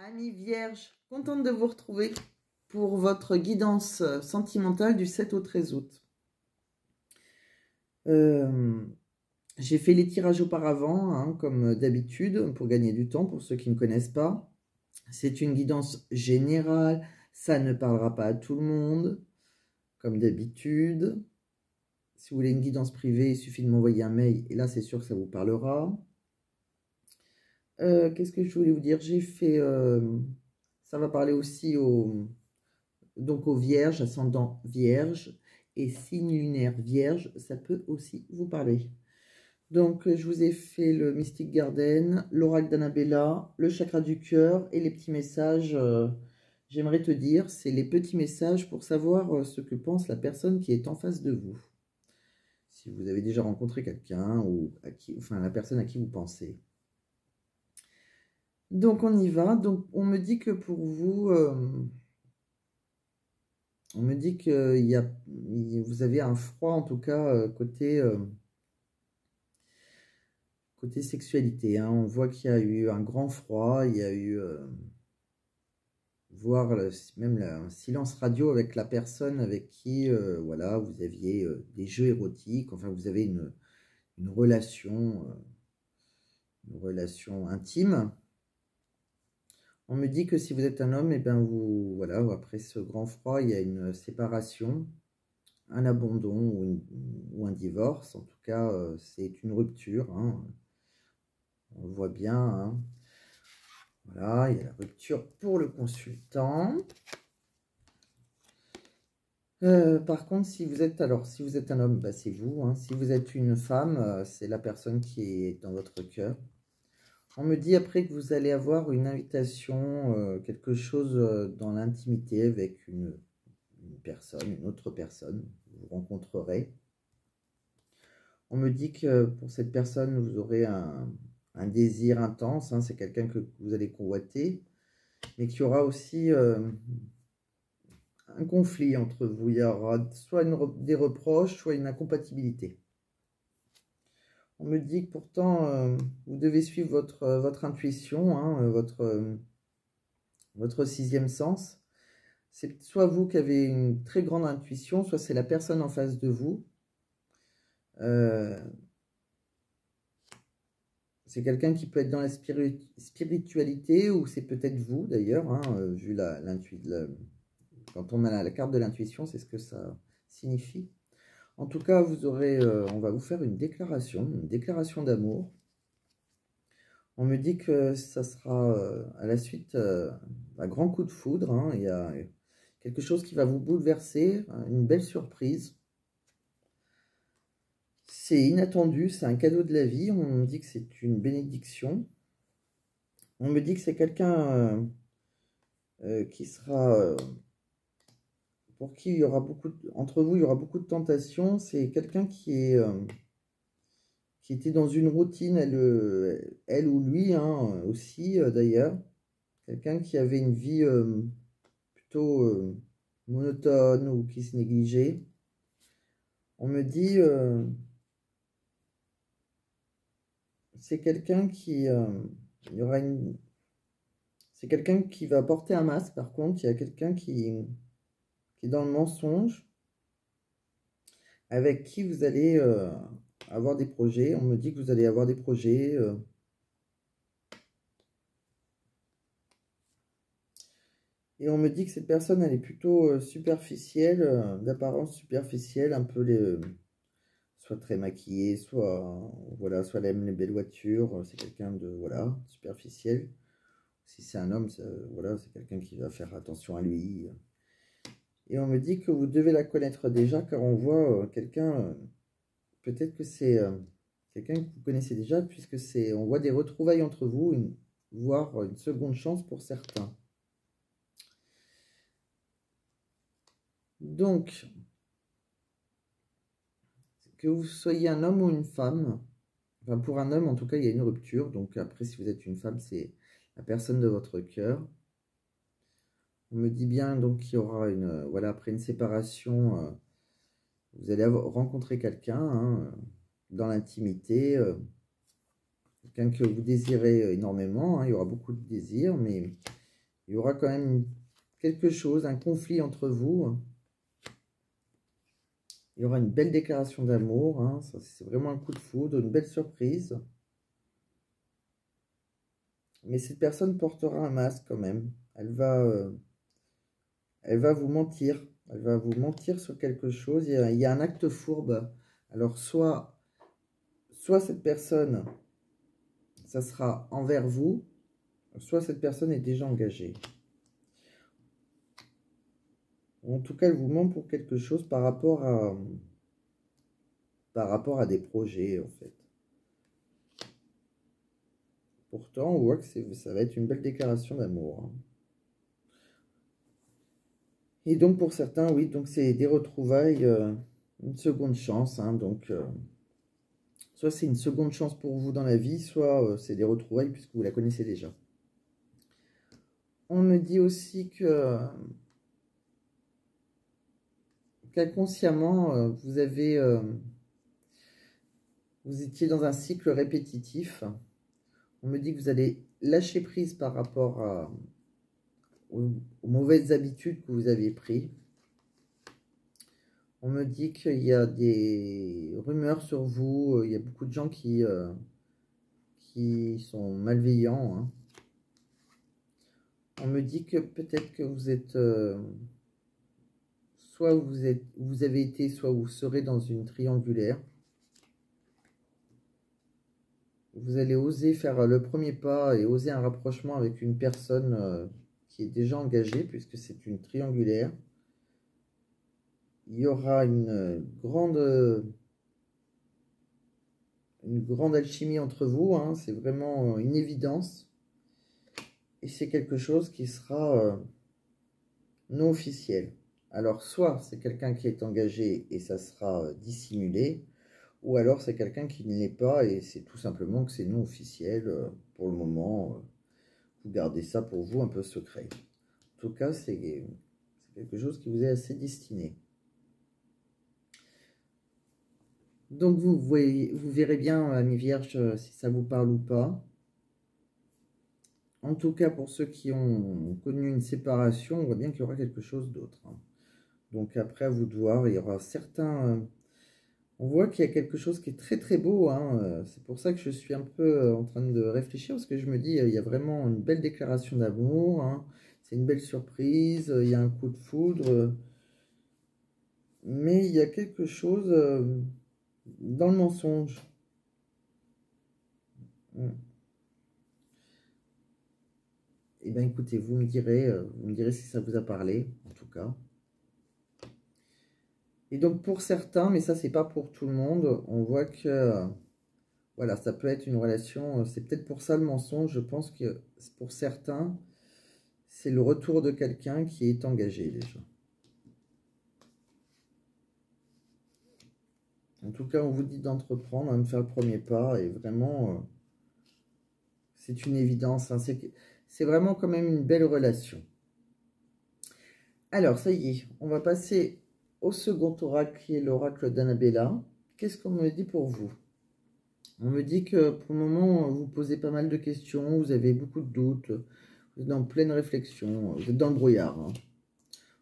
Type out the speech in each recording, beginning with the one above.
Amis Vierge, contente de vous retrouver pour votre guidance sentimentale du 7 au 13 août. J'ai fait les tirages auparavant, hein, comme d'habitude, pour gagner du temps, pour ceux qui ne connaissent pas. C'est une guidance générale, ça ne parlera pas à tout le monde, comme d'habitude. Si vous voulez une guidance privée, il suffit de m'envoyer un mail, et là c'est sûr que ça vous parlera. Qu'est-ce que je voulais vous dire? J'ai fait... ça va parler aussi aux vierges, ascendant vierge, et signe lunaire vierge, ça peut aussi vous parler. Donc, je vous ai fait le Mystic Garden, l'oracle d'Annabella, le chakra du cœur et les petits messages. J'aimerais te dire, c'est les petits messages pour savoir ce que pense la personne qui est en face de vous. Si vous avez déjà rencontré quelqu'un ou la personne à qui vous pensez. Donc, on y va. Donc, on me dit que pour vous... on me dit que vous avez un froid, en tout cas, côté sexualité. Hein. On voit qu'il y a eu un grand froid, il y a eu, voire même un silence radio avec la personne avec qui, voilà, vous aviez des jeux érotiques, enfin, vous avez une relation intime. On me dit que si vous êtes un homme, et ben voilà, après ce grand froid, il y a une séparation, un abandon ou un divorce. En tout cas, c'est une rupture. Hein. On le voit bien. Hein. Voilà, il y a la rupture pour le consultant. Par contre, si vous êtes un homme, bah, c'est vous. Hein. Si vous êtes une femme, c'est la personne qui est dans votre cœur. On me dit après que vous allez avoir une invitation, quelque chose dans l'intimité avec une autre personne, vous rencontrerez. On me dit que pour cette personne, vous aurez un désir intense, hein, c'est quelqu'un que vous allez convoiter, mais qu'il y aura aussi un conflit entre vous. Il y aura soit des reproches, soit une incompatibilité. On me dit que pourtant, vous devez suivre votre intuition, hein, votre sixième sens. C'est soit vous qui avez une très grande intuition, soit c'est la personne en face de vous. C'est quelqu'un qui peut être dans la spiritualité, ou c'est peut-être vous d'ailleurs, hein, vu quand on a la carte de l'intuition, c'est ce que ça signifie. En tout cas, vous aurez, on va vous faire une déclaration d'amour. On me dit que ça sera à la suite un grand coup de foudre. Hein, il y a quelque chose qui va vous bouleverser, une belle surprise. C'est inattendu, c'est un cadeau de la vie. On me dit que c'est une bénédiction. On me dit que c'est quelqu'un qui sera... pour qui il y aura entre vous, il y aura beaucoup de tentations. C'est quelqu'un qui était dans une routine, elle ou lui, hein, aussi d'ailleurs. Quelqu'un qui avait une vie plutôt monotone ou qui se négligeait. On me dit... c'est quelqu'un qui... il y aura c'est quelqu'un qui va porter un masque, par contre. Il y a quelqu'un qui est dans le mensonge, avec qui vous allez avoir des projets. On me dit que vous allez avoir des projets. Et on me dit que cette personne, elle est plutôt superficielle, d'apparence superficielle, un peu soit très maquillée, soit elle aime les belles voitures. C'est quelqu'un de superficiel. Si c'est un homme, voilà, c'est quelqu'un qui va faire attention à lui. Et on me dit que vous devez la connaître déjà, car on voit quelqu'un, peut-être que c'est quelqu'un que vous connaissez déjà, puisque on voit des retrouvailles entre vous, voire une seconde chance pour certains. Donc, que vous soyez un homme ou une femme, enfin pour un homme en tout cas, il y a une rupture. Donc après, si vous êtes une femme, c'est la personne de votre cœur. On me dit bien donc qu'il y aura après une séparation, vous allez rencontrer quelqu'un, hein, dans l'intimité, quelqu'un que vous désirez énormément. Hein, il y aura beaucoup de désirs, mais Il y aura quand même quelque chose, un conflit entre vous. Il y aura une belle déclaration d'amour, hein. C'est vraiment un coup de foudre, une belle surprise. Mais cette personne portera un masque quand même. Elle va vous mentir. Elle va vous mentir sur quelque chose. Il y a un acte fourbe. Alors, soit cette personne, ça sera envers vous, soit cette personne est déjà engagée. En tout cas, elle vous ment pour quelque chose par rapport à des projets, en fait. Pourtant, on voit que ça va être une belle déclaration d'amour, hein. Et donc, pour certains, oui, donc c'est des retrouvailles, une seconde chance, hein, donc... soit c'est une seconde chance pour vous dans la vie, soit c'est des retrouvailles puisque vous la connaissez déjà. On me dit aussi que qu'inconsciemment, vous étiez dans un cycle répétitif. On me dit que vous allez lâcher prise par rapport aux mauvaises habitudes que vous avez prises. On me dit qu'il y a des rumeurs sur vous, il y a beaucoup de gens qui sont malveillants, hein. On me dit que peut-être que vous êtes... soit vous avez été, soit vous serez dans une triangulaire. Vous allez oser faire le premier pas et oser un rapprochement avec une personne qui est déjà engagée, puisque c'est une triangulaire. Il y aura une grande alchimie entre vous, hein, c'est vraiment une évidence. Et c'est quelque chose qui sera non officiel. Alors, soit c'est quelqu'un qui est engagé et ça sera dissimulé, ou alors c'est quelqu'un qui ne l'est pas et c'est tout simplement que c'est non officiel. Pour le moment, vous gardez ça pour vous un peu secret. En tout cas, c'est quelque chose qui vous est assez destiné. Donc vous verrez bien, amis vierges, si ça vous parle ou pas. En tout cas, pour ceux qui ont connu une séparation, on voit bien qu'il y aura quelque chose d'autre, hein. Donc après, à vous de voir, il y aura certains... on voit qu'il y a quelque chose qui est très très beau, hein. C'est pour ça que je suis un peu en train de réfléchir, parce que je me dis, il y a vraiment une belle déclaration d'amour, hein. C'est une belle surprise, il y a un coup de foudre. Mais il y a quelque chose dans le mensonge. Eh bien, écoutez, vous me direz si ça vous a parlé, en tout cas. Et donc, pour certains, mais ça, c'est pas pour tout le monde, on voit que, voilà, ça peut être une relation, c'est peut-être pour ça le mensonge, je pense que pour certains, c'est le retour de quelqu'un qui est engagé, déjà. En tout cas, on vous dit d'entreprendre, hein, de faire le premier pas, et vraiment, c'est une évidence, hein, c'est vraiment quand même une belle relation. Alors, ça y est, on va passer au second oracle, qui est l'oracle d'Annabella. Qu'est-ce qu'on me dit pour vous? On me dit que pour le moment, vous posez pas mal de questions, vous avez beaucoup de doutes, vous êtes en pleine réflexion, vous êtes dans le brouillard, hein.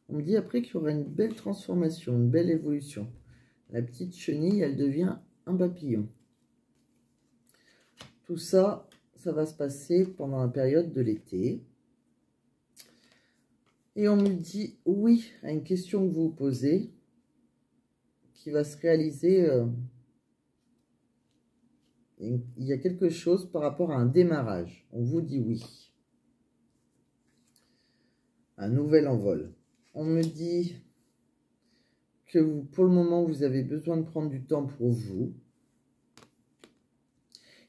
On me dit après qu'il y aura une belle transformation, une belle évolution. La petite chenille, elle devient un papillon. Tout ça, ça va se passer pendant la période de l'été. Et on me dit oui à une question que vous vous posez, qui va se réaliser. Il y a quelque chose par rapport à un démarrage. On vous dit oui. Un nouvel envol. On me dit que pour le moment, vous avez besoin de prendre du temps pour vous.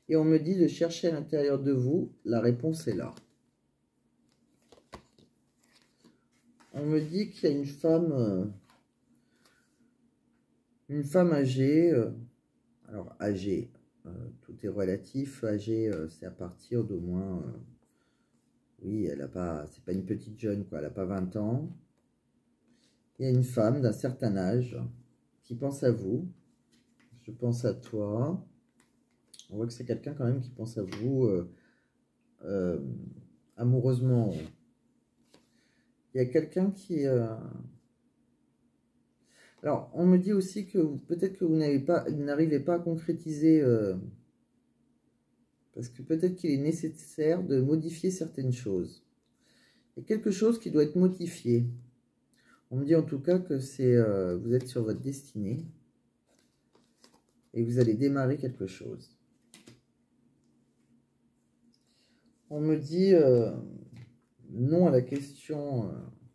Et on me dit de chercher à l'intérieur de vous. La réponse est là. On me dit qu'il y a une femme âgée. Alors, âgée, tout est relatif. Âgée, c'est à partir d'au moins... oui, elle a pas... c'est pas une petite jeune, quoi. Elle n'a pas 20 ans. Il y a une femme d'un certain âge qui pense à vous. Je pense à toi. On voit que c'est quelqu'un quand même qui pense à vous amoureusement. Il y a quelqu'un qui... Alors, on me dit aussi que peut-être que vous n'arrivez pas à concrétiser, parce que peut-être qu'il est nécessaire de modifier certaines choses. Il y a quelque chose qui doit être modifié. On me dit en tout cas que vous êtes sur votre destinée et vous allez démarrer quelque chose. On me dit non à la question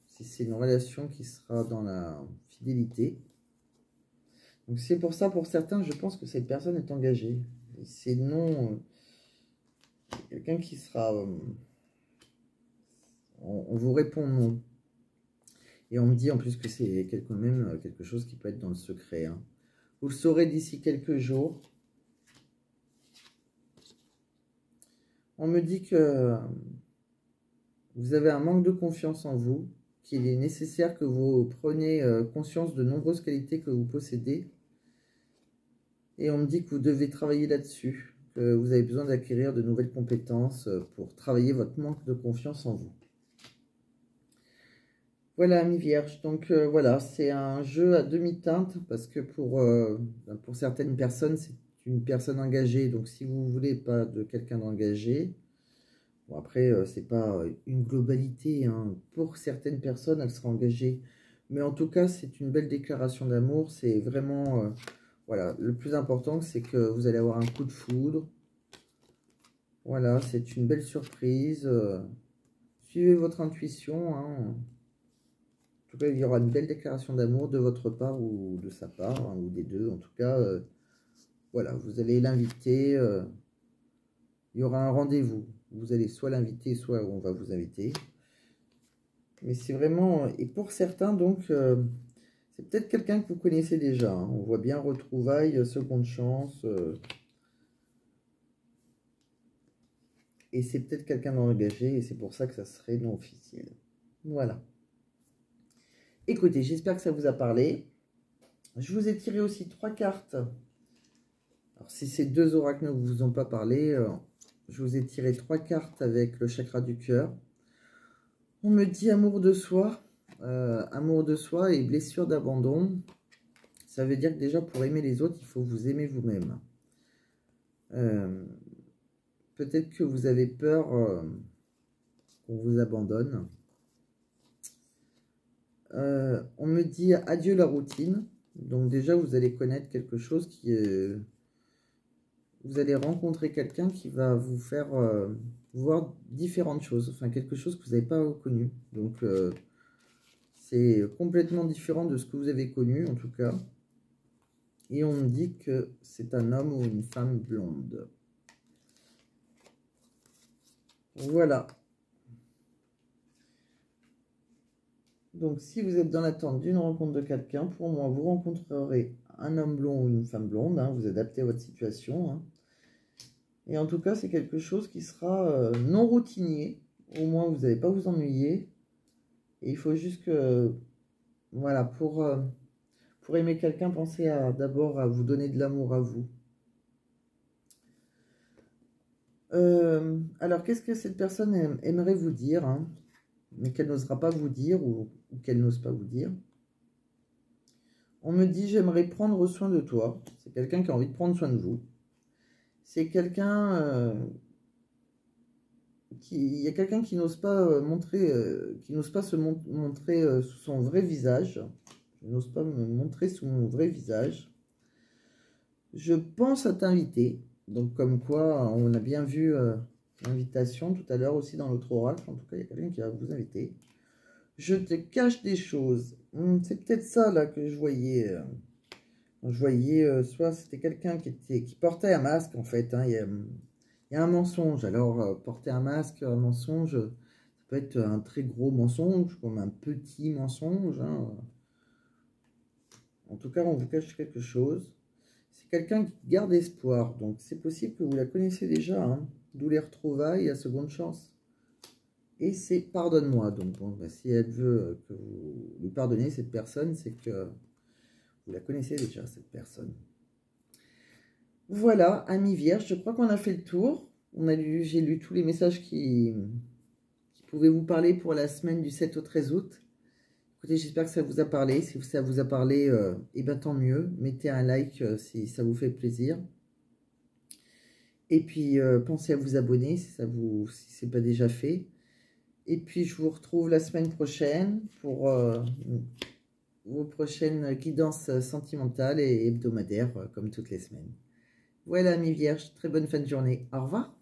si c'est une relation qui sera dans la fidélité. Donc c'est pour ça, pour certains, je pense que cette personne est engagée. C'est non, quelqu'un qui sera... on vous répond non. Et on me dit en plus que c'est même quelque chose qui peut être dans le secret. Hein. Vous le saurez d'ici quelques jours. On me dit que vous avez un manque de confiance en vous, qu'il est nécessaire que vous preniez conscience de nombreuses qualités que vous possédez. Et on me dit que vous devez travailler là-dessus, que vous avez besoin d'acquérir de nouvelles compétences pour travailler votre manque de confiance en vous. Voilà, amis vierges. Donc voilà, c'est un jeu à demi-teinte parce que pour certaines personnes, c'est une personne engagée. Donc si vous ne voulez pas de quelqu'un d'engagé, bon après, c'est pas une globalité. Hein. Pour certaines personnes, elle sera engagée. Mais en tout cas, c'est une belle déclaration d'amour. C'est vraiment... voilà, le plus important, c'est que vous allez avoir un coup de foudre. Voilà, c'est une belle surprise. Suivez votre intuition. Hein. En tout cas, il y aura une belle déclaration d'amour de votre part ou de sa part, hein, ou des deux. En tout cas, voilà, vous allez l'inviter. Il y aura un rendez-vous. Vous allez soit l'inviter, soit on va vous inviter. Mais c'est vraiment... Et pour certains, donc... c'est peut-être quelqu'un que vous connaissez déjà. Hein. On voit bien retrouvailles, seconde chance. Et c'est peut-être quelqu'un d'engagé. Et c'est pour ça que ça serait non officiel. Voilà. Écoutez, j'espère que ça vous a parlé. Je vous ai tiré aussi 3 cartes. Alors si ces 2 oracles ne vous ont pas parlé, je vous ai tiré 3 cartes avec le chakra du cœur. On me dit amour de soi. Amour de soi et blessure d'abandon. Ça veut dire que déjà, pour aimer les autres, il faut vous aimer vous-même. Peut-être que vous avez peur qu'on vous abandonne. On me dit adieu la routine. Donc déjà, vous allez connaître quelque chose qui est... Vous allez rencontrer quelqu'un qui va vous faire voir différentes choses. Enfin, quelque chose que vous n'avez pas connu. Donc, c'est complètement différent de ce que vous avez connu, en tout cas. Et on me dit que c'est un homme ou une femme blonde. Voilà. Donc, si vous êtes dans l'attente d'une rencontre de quelqu'un, pour moi, vous rencontrerez un homme blond ou une femme blonde. Hein, vous adaptez à votre situation. Hein. Et en tout cas, c'est quelque chose qui sera non routinier. Au moins, vous n'allez pas vous ennuyer. Et il faut juste que... Voilà, pour aimer quelqu'un, pensez d'abord à vous donner de l'amour à vous. Alors, qu'est-ce que cette personne aimerait vous dire, hein, mais qu'elle n'osera pas vous dire ou qu'elle n'ose pas vous dire? On me dit, j'aimerais prendre soin de toi. C'est quelqu'un qui a envie de prendre soin de vous. C'est quelqu'un... il y a quelqu'un qui n'ose pas montrer, qui n'ose pas se montrer sous son vrai visage. Je n'ose pas me montrer sous mon vrai visage. Je pense à t'inviter. Donc, comme quoi, on a bien vu l'invitation tout à l'heure aussi dans l'autre oracle. En tout cas, il y a quelqu'un qui va vous inviter. Je te cache des choses. C'est peut-être ça, là, que je voyais. Je voyais, soit c'était quelqu'un qui portait un masque, en fait. Hein, il y a un mensonge. Alors, porter un masque, un mensonge, ça peut être un très gros mensonge, comme un petit mensonge. Hein. En tout cas, on vous cache quelque chose. C'est quelqu'un qui garde espoir. Donc, c'est possible que vous la connaissez déjà. Hein. D'où les retrouvailles à seconde chance. Et c'est pardonne-moi. Donc, bon, bah, si elle veut que vous lui pardonnez cette personne, c'est que vous la connaissez déjà, cette personne. Voilà, amis vierges, je crois qu'on a fait le tour. J'ai lu tous les messages qui pouvais vous parler pour la semaine du 7 au 13 août. Écoutez, j'espère que ça vous a parlé. Si ça vous a parlé, eh bien tant mieux. Mettez un like si ça vous fait plaisir. Et puis, pensez à vous abonner si ce n'est pas déjà fait. Et puis, je vous retrouve la semaine prochaine pour vos prochaines guidances sentimentales et hebdomadaires, comme toutes les semaines. Voilà, mes vierges, très bonne fin de journée. Au revoir.